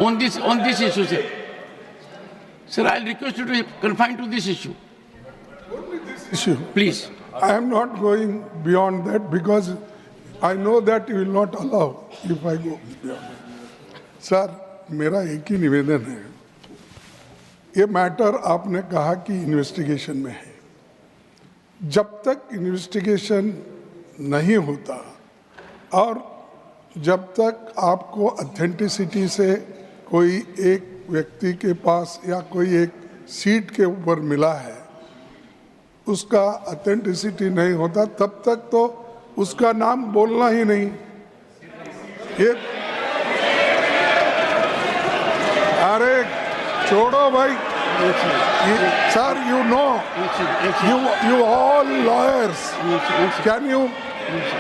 on this issue, sir. Sir, I'll request you to confine to this issue, issue. please. I am not going beyond that because I know that you will not allow if I go beyond. Sir, मेरा एक ही निवेदन है, ये matter आपने कहा कि investigation में है। जब तक इन्वेस्टिगेशन नहीं होता और जब तक आपको ऑथेंटिसिटी से कोई एक व्यक्ति के पास या कोई एक सीट के ऊपर मिला है, उसका ऑथेंटिसिटी नहीं होता, तब तक तो उसका नाम बोलना ही नहीं। ये अरे छोड़ो भाई, sir, you know, you all lawyers,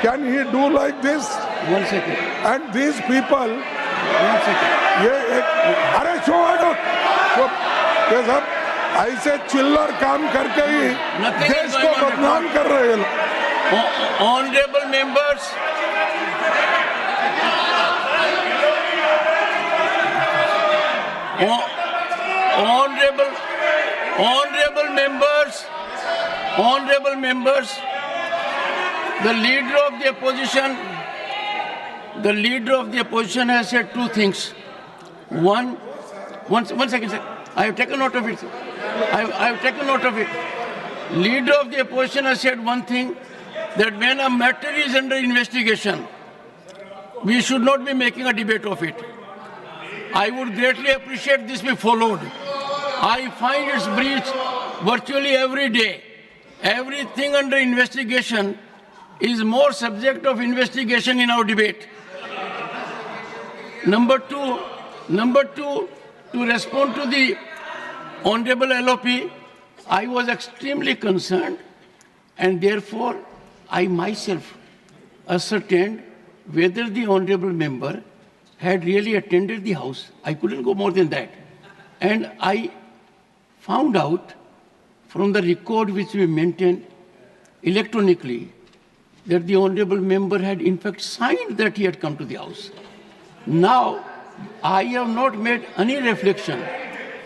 can he do like this? 1 second. And these people, 1 second. ये एक, अरे छोड़ो, ये सब ऐसे चिल्लर काम करके ही Nothing is देश को going on. बदनाम कर रहे हैं लोग। Honorable members, honorable members, the leader of the opposition has said two things. One second, sir. I have taken note of it, sir. I have taken note of it. Leader of the opposition has said one thing, that when a matter is under investigation, we should not be making a debate of it. I would greatly appreciate this be followed. I find its breach virtually every day. Everything under investigation is more subject of investigation in our debate. Number two, to respond to the Honorable LOP, I was extremely concerned, and therefore I myself ascertained whether the honorable member had really attended the house. I couldn't go more than that. And I found out from the record which we maintain electronically that the honorable member had in fact signed that he had come to the house. Now, I have not made any reflection.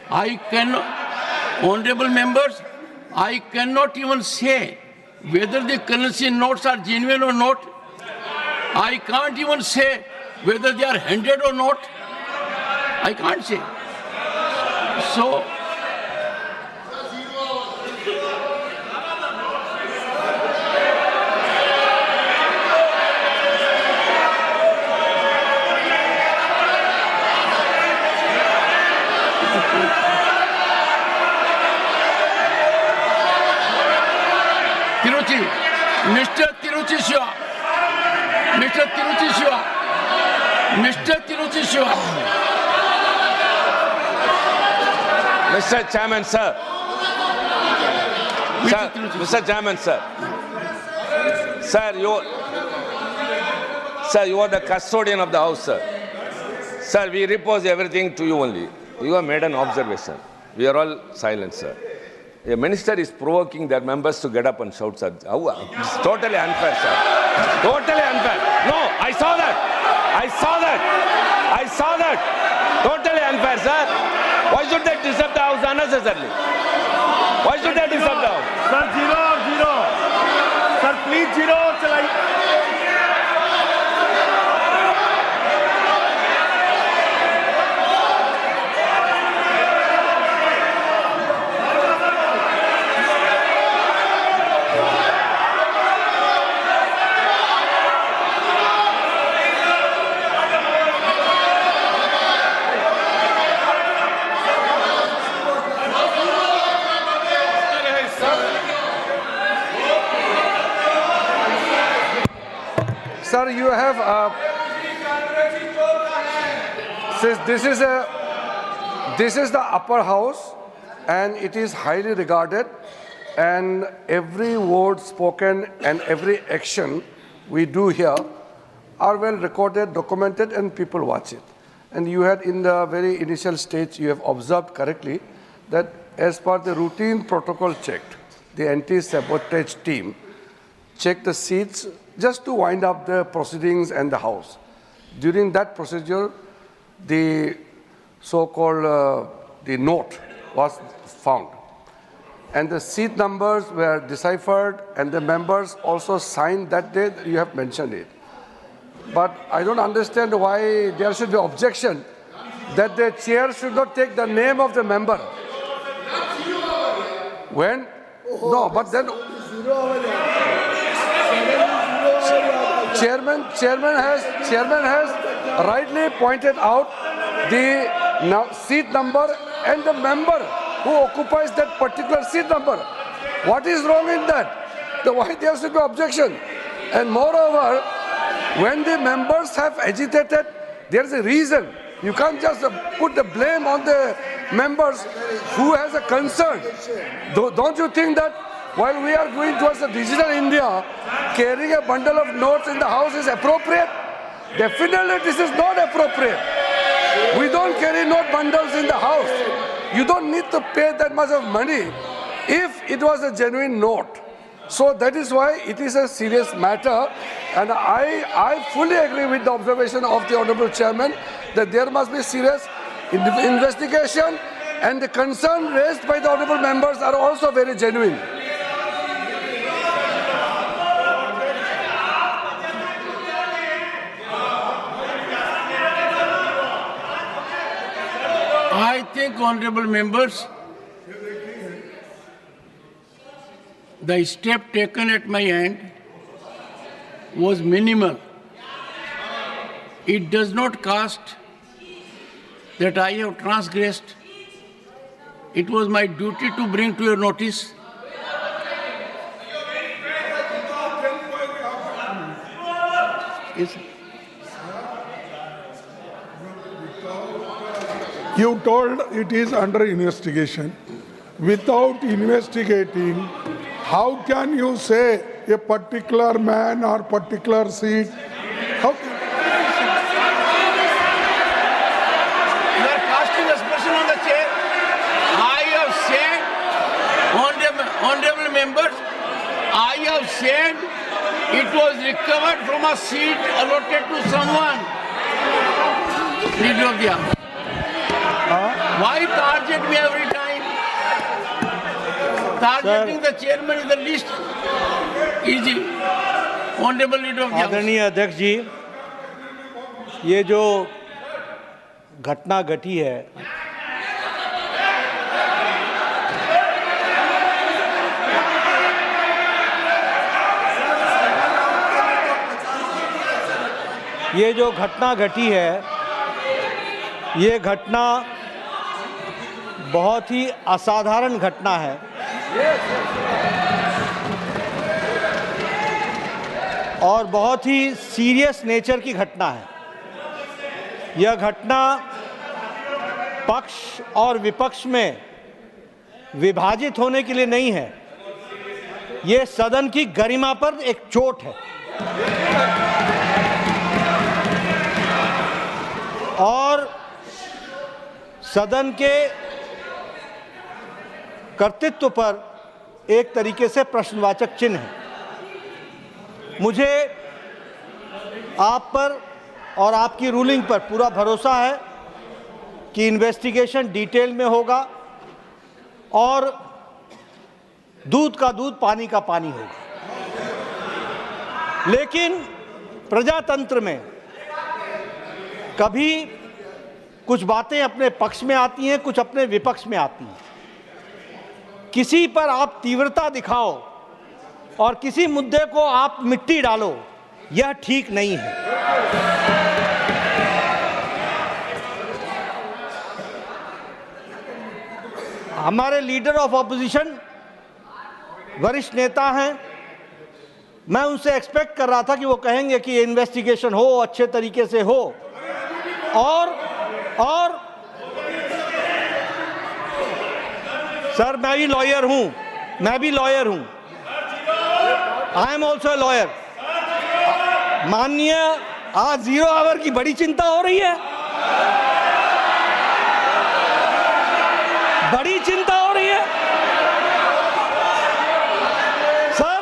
I cannot, honorable members, I cannot even say whether the currency notes are genuine or not. I can't even say whether they are handed or not. I can't say. So, Tiruchi, Mr. Tiruchi Shiva, Mr. Tiruchi Shiva, Mr. Tiruchi Shiva. Mr. Chairman, sir. Mr. Chairman, sir. Sir, you are the custodian of the house, sir. Sir, we repose everything to you only. You have made an observation. We are all silent, sir. A minister is provoking their members to get up and shout, sir. It's totally unfair, sir. Totally unfair. No, I saw that. I saw that. I saw that. Totally unfair, sir. Why should they disturb the house unnecessarily? Why should they disturb the house? Sir, zero. Sir, please zero. Sir, you have this is the upper house, and it is highly regarded, and every word spoken and every action we do here are well recorded, documented, and people watch it. And you had in the very initial stage, you have observed correctly that as per the routine protocol checked, the anti-sabotage team checked the seats just to wind up the proceedings and the house. During that procedure, the so-called the note was found. And the seat numbers were deciphered and the members also signed that day. You have mentioned it. But I don't understand why there should be objection that the chair should not take the name of the member. When? No, but then chairman has rightly pointed out the seat number and the member who occupies that particular seat number. What is wrong in that? Why there should be objection? And moreover, when the members have agitated, there is a reason. You can't just put the blame on the members who has a concern. Don't you think that while we are going towards a digital India, carrying a bundle of notes in the house is appropriate? Definitely this is not appropriate. We don't carry note bundles in the house. You don't need to pay that much of money if it was a genuine note. So that is why it is a serious matter, and I fully agree with the observation of the Honorable Chairman that there must be serious investigation, and the concern raised by the Honorable members are also very genuine. I think, honorable members, the step taken at my end was minimal. It does not cast that I have transgressed. It was my duty to bring to your notice. Yes. You told it is under investigation. Without investigating, how can you say a particular man or particular seat? How can... You are casting aspersion on the chair. I have said, honorable members, I have said it was recovered from a seat allotted to someone. Leader of the House. Why target me every time? Targeting the chairman is the least easy. Honorable Leader of the House. आदरणीय अध्यक्ष जी, ये जो घटना घटी है, ये घटना बहुत ही असाधारण घटना है। और बहुत ही सीरियस नेचर की घटना है। यह घटना पक्ष और विपक्ष में विभाजित होने के लिए नहीं है, ये सदन की गरिमा पर एक चोट है। और सदन के कर्तृत्व पर एक तरीके से प्रश्नवाचक चिन्ह है। मुझे आप पर और आपकी रूलिंग पर पूरा भरोसा है कि इन्वेस्टिगेशन डिटेल में होगा और दूध का दूध पानी का पानी होगा। लेकिन प्रजातंत्र में कभी कुछ बातें अपने पक्ष में आती हैं, कुछ अपने विपक्ष में आती हैं। किसी पर आप तीव्रता दिखाओ और किसी मुद्दे को आप मिट्टी डालो, यह ठीक नहीं है। हमारे लीडर ऑफ ऑपोजिशन वरिष्ठ नेता हैं, मैं उनसे एक्सपेक्ट कर रहा था कि वो कहेंगे कि इन्वेस्टिगेशन हो, अच्छे तरीके से हो। और सर, मैं भी लॉयर हूं, आई एम ऑल्सो लॉयर। माननीय, आज 0 आवर की बड़ी चिंता हो रही है, बड़ी चिंता हो रही है। Sir,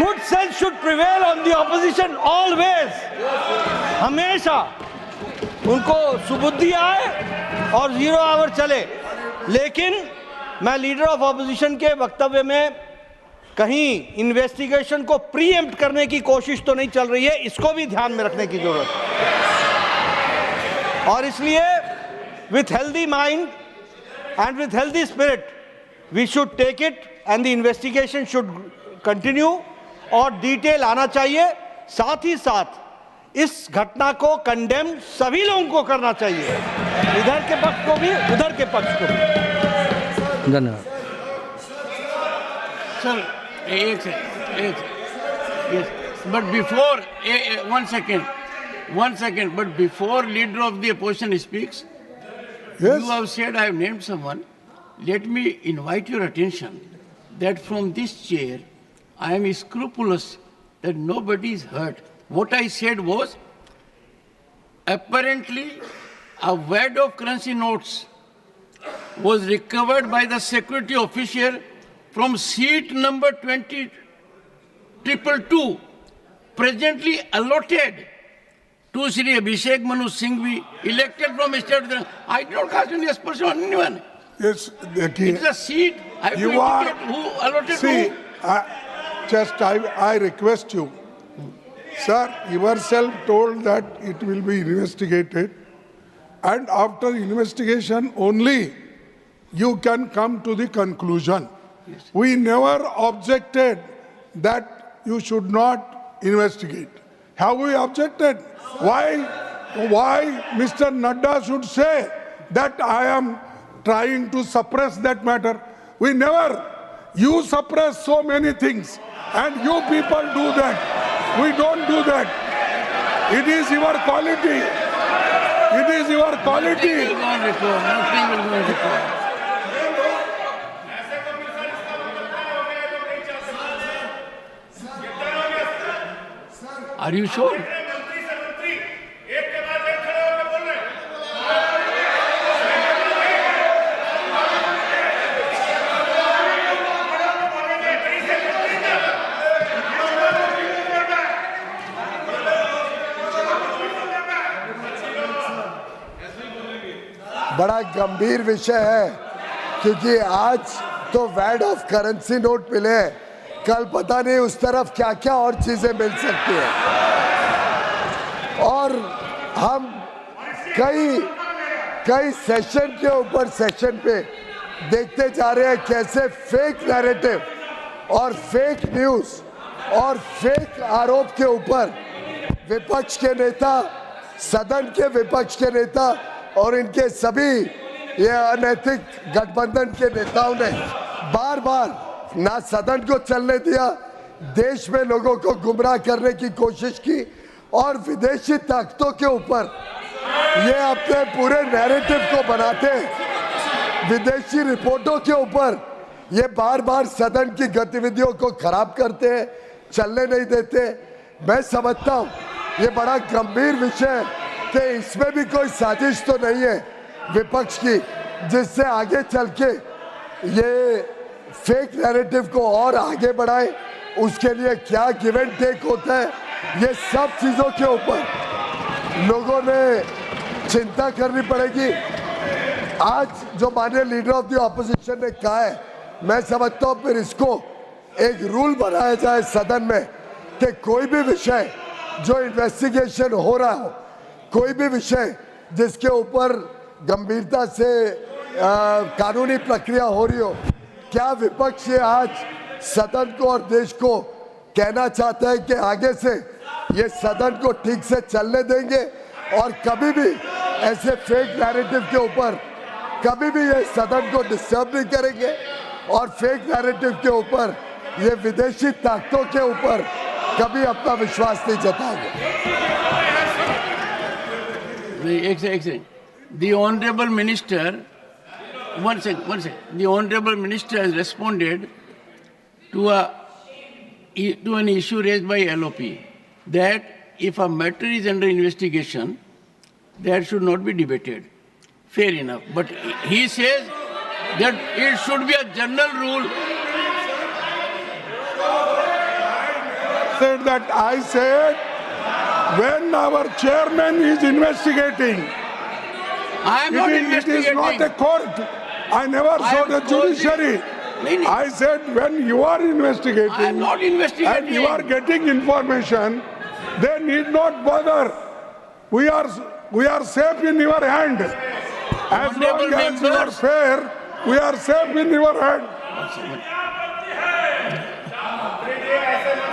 good sense should prevail on the opposition always, हमेशा। उनको सुबुद्धि आए और 0 आवर चले। लेकिन मैं लीडर ऑफ ऑपोजिशन के वक्तव्य में कहीं इन्वेस्टिगेशन को प्रीएम्प्ट करने की कोशिश तो नहीं चल रही है, इसको भी ध्यान में रखने की जरूरत है। और इसलिए with healthy mind and with healthy spirit we should take it and the investigation should continue और डिटेल आना चाहिए। साथ ही साथ इस घटना को कंडेम सभी लोगों को करना चाहिए, इधर के पक्ष को भी उधर के पक्ष को भी। धन्यवाद सर। एक yes, but before 1 second, but before leader of the opposition speaks, Yes. you have said I have named someone. Let me invite your attention that from this chair I am scrupulous that nobody is hurt. What I said was apparently a wad of currency notes was recovered by the security officer from seat number 20222, presently allotted to Sri Abhishek Manu Singhvi, elected from state. I did not cast any aspersion on anyone. Yes, देखिए It's a seat. I have to You are- indicate who allotted See, who. I request you, sir, yourself told that it will be investigated, and after investigation only you can come to the conclusion. We never objected that you should not investigate. Have we objected? Why Mr. Nadda should say that I am trying to suppress that matter? We never. You suppress so many things, and you people do that. We don't do that. It is your quality. It is your Nothing quality. will go on record. Nothing will go on record. Are you sure? बड़ा गंभीर विषय है, क्योंकि आज तो वैड of currency note मिले हैं, कल पता नहीं उस तरफ क्या क्या और चीजें मिल सकती हैं। और हम कई सेशन के ऊपर सेशन पे देखते जा रहे हैं कैसे फेक नैरेटिव और फेक न्यूज और फेक आरोप के ऊपर विपक्ष के नेता, सदन के विपक्ष के नेता और इनके सभी ये अनैतिक गठबंधन के नेताओं ने बार बार ना सदन को चलने दिया, देश में लोगों को गुमराह करने की कोशिश की और विदेशी ताकतों के ऊपर ये अपने पूरे नैरेटिव को बनाते हैं। विदेशी रिपोर्टों के ऊपर ये बार बार सदन की गतिविधियों को खराब करते हैं, चलने नहीं देते। मैं समझता हूँ ये बड़ा गंभीर विषय है कि इसमें भी कोई साजिश तो नहीं है विपक्ष की, जिससे आगे चल के ये फेक नैरेटिव को और आगे बढ़ाए। उसके लिए क्या गिव एंड टेक होता है, ये सब चीज़ों के ऊपर लोगों ने चिंता करनी पड़ेगी। आज जो माननीय लीडर ऑफ द ऑपोजिशन ने कहा है, मैं समझता हूँ फिर इसको एक रूल बनाया जाए सदन में कि कोई भी विषय जो इन्वेस्टिगेशन हो रहा हो, कोई भी विषय जिसके ऊपर गंभीरता से कानूनी प्रक्रिया हो रही हो, क्या विपक्ष ये आज सदन को और देश को कहना चाहता है कि आगे से ये सदन को ठीक से चलने देंगे और कभी भी ऐसे फेक नैरेटिव के ऊपर कभी भी ये सदन को डिस्टर्ब नहीं करेंगे और फेक नैरेटिव के ऊपर ये विदेशी ताकतों के ऊपर कभी अपना विश्वास नहीं जताएंगे। एक second, the honorable minister, one second, the honorable minister has responded to an issue raised by LOP that if a matter is under investigation, that should not be debated. Fair enough, but he says that it should be a general rule. Said that I said when our chairman is investigating, I am not it is investigating. not a court. I never I saw am the causing- judiciary. No, no. I said when you are investigating I am not investigating. and you are getting information, they need not bother. We are safe in your hand. As Honorable long as you are members. fair, we are safe in your hand.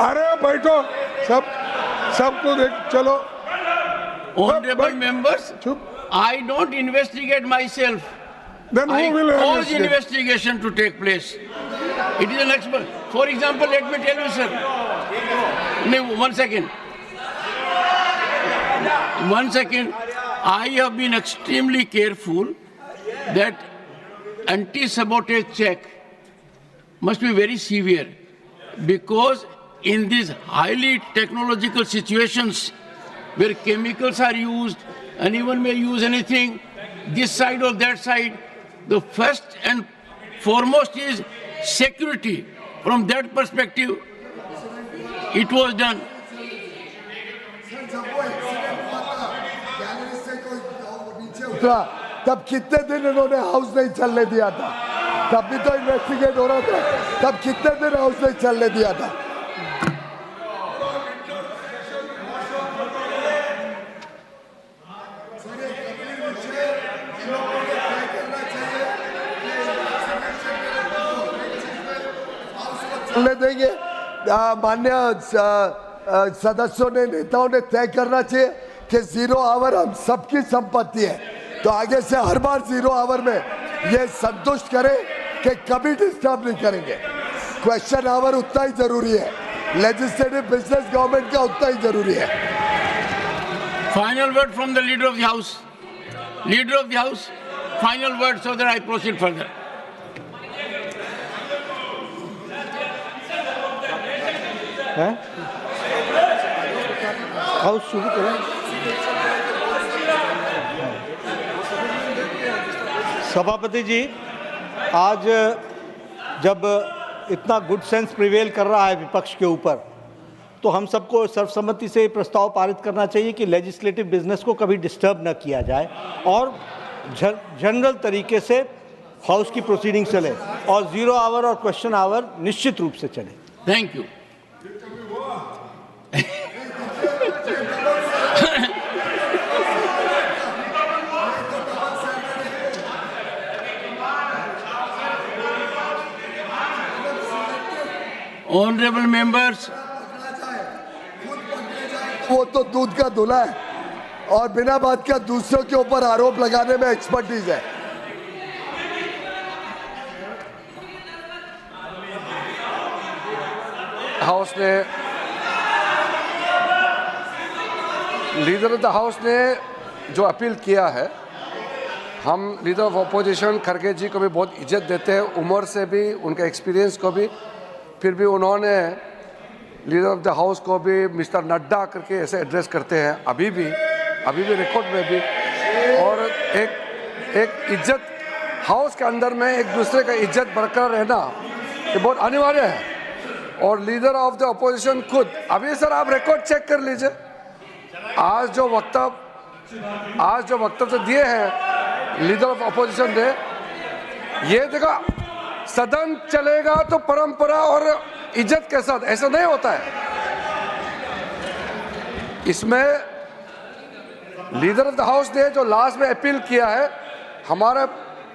अरे बैठो सबको देख चलो. Honorable but- members, चुप. I don't investigate myself. Then I who will cause investigate? investigation to take place. It is an expert. For example, let me tell you, sir. No, 1 second. 1 second. I have been extremely careful that anti-sabotage check must be very severe, because in these highly technological situations where chemicals are used, anyone may use anything, this side or that side, the first and foremost is security. From that perspective, it was done. उतरा तब कितने दिन इन्होंने house नहीं चलने दिया था? तब भी तो इन्वेस्टिगेट हो रहा था. तब कितने दिन हाउस नहीं चलने दिया था? चलने देंगे? मान्य सदस्यों ने, नेताओं ने तय करना चाहिए कि 0 आवर हम सबकी संपत्ति है, तो आगे से हर बार 0 आवर में ये संतुष्ट करें कि कभी डिस्टर्ब नहीं करेंगे. क्वेश्चन आवर उतना ही जरूरी है, लेजिस्लेटिव बिजनेस गवर्नमेंट का उतना ही जरूरी है. Final word from the leader of the house. Leader of the house, final word so that I proceed further. हैं? हाउस शुरू करें. सभापति जी, आज जब इतना गुड सेंस प्रिवेल कर रहा है विपक्ष के ऊपर, तो हम सबको सर्वसम्मति से प्रस्ताव पारित करना चाहिए कि लेजिस्लेटिव बिजनेस को कभी डिस्टर्ब न किया जाए और जनरल तरीके से हाउस की प्रोसीडिंग चले और 0 आवर और क्वेश्चन आवर निश्चित रूप से चले. Thank you. Honorable members, वो तो दूध का धुला है और बिना बात का दूसरों के ऊपर आरोप लगाने में एक्सपर्टीज है. हाउस ने, लीडर ऑफ द हाउस ने जो अपील किया है, हम लीडर ऑफ अपोजिशन खड़गे जी को भी बहुत इज्जत देते हैं, उम्र से भी, उनके एक्सपीरियंस को भी. फिर भी उन्होंने लीडर ऑफ द हाउस को भी मिस्टर नड्डा करके ऐसे एड्रेस करते हैं, अभी भी रिकॉर्ड में भी. और एक इज्जत, हाउस के अंदर में एक दूसरे का इज्जत बरकरार रहना ये बहुत अनिवार्य है. और लीडर ऑफ द अपोजिशन खुद, अभी सर आप रिकॉर्ड चेक कर लीजिए, आज जो वक्तव्य दिए हैं लीडर ऑफ अपोजिशन ने, ये देखा सदन चलेगा तो परंपरा और इज्जत के साथ, ऐसा नहीं होता है. इसमें लीडर ऑफ द हाउस ने जो लास्ट में अपील किया है, हमारे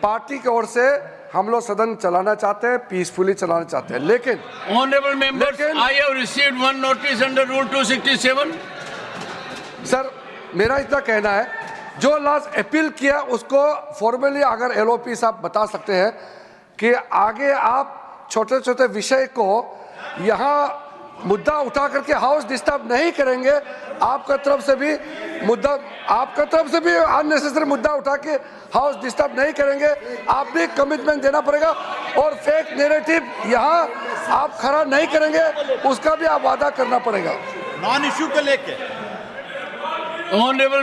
पार्टी की ओर से हम लोग सदन चलाना चाहते हैं, पीसफुली चलाना चाहते हैं, लेकिन honorable members, लेकिन- I have received one notice under Rule 267. Sir मेरा इतना कहना है, जो लास्ट अपील किया उसको फॉर्मली अगर एलओपी साहब बता सकते हैं कि आगे आप छोटे छोटे विषय को यहाँ मुद्दा उठा करके हाउस डिस्टर्ब नहीं करेंगे. आपका तरफ से भी अननेसेसरी मुद्दा उठा के हाउस डिस्टर्ब नहीं करेंगे. आप भी कमिटमेंट देना पड़ेगा और फेक नैरेटिव यहाँ आप खड़ा नहीं करेंगे, उसका भी आप वादा करना पड़ेगा. नॉन इश्यू को लेके Honorable